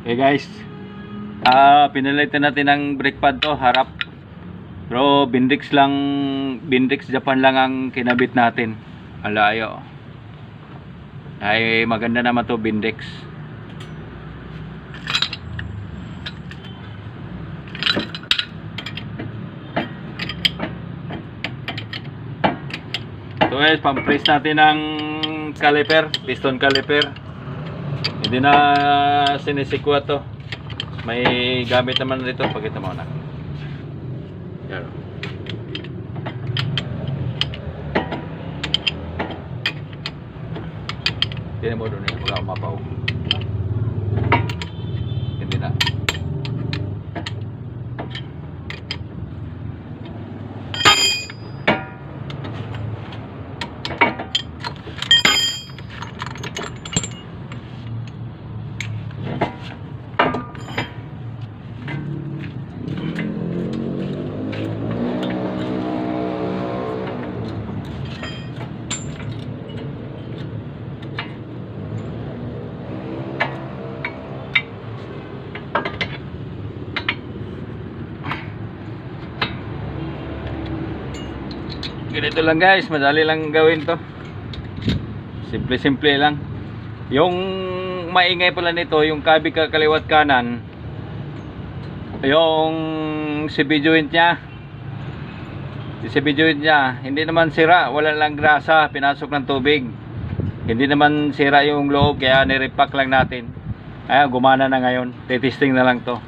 Okay guys, pinalitan natin ng brake pad to, harap. Pero Bendix Japan lang ang kinabit natin. Alayo. Ay maganda naman to Bendix. So guys, pang-press natin ng caliper, piston caliper. Hindi na sinisikwa to. May gamit naman dito, pakita mo na. Yan. Hindi mo doon yung pagkamapaw. Hindi na. Ganito lang guys, madali lang gawin to. Simple lang. Yung maingay pala nito, yung kabi kaliwat kanan, yung CV joint niya, hindi naman sira, wala lang grasa, pinasok ng tubig. Hindi naman sira yung loob, kaya nirepack lang natin. Ayan, gumana na ngayon. Testing na lang to.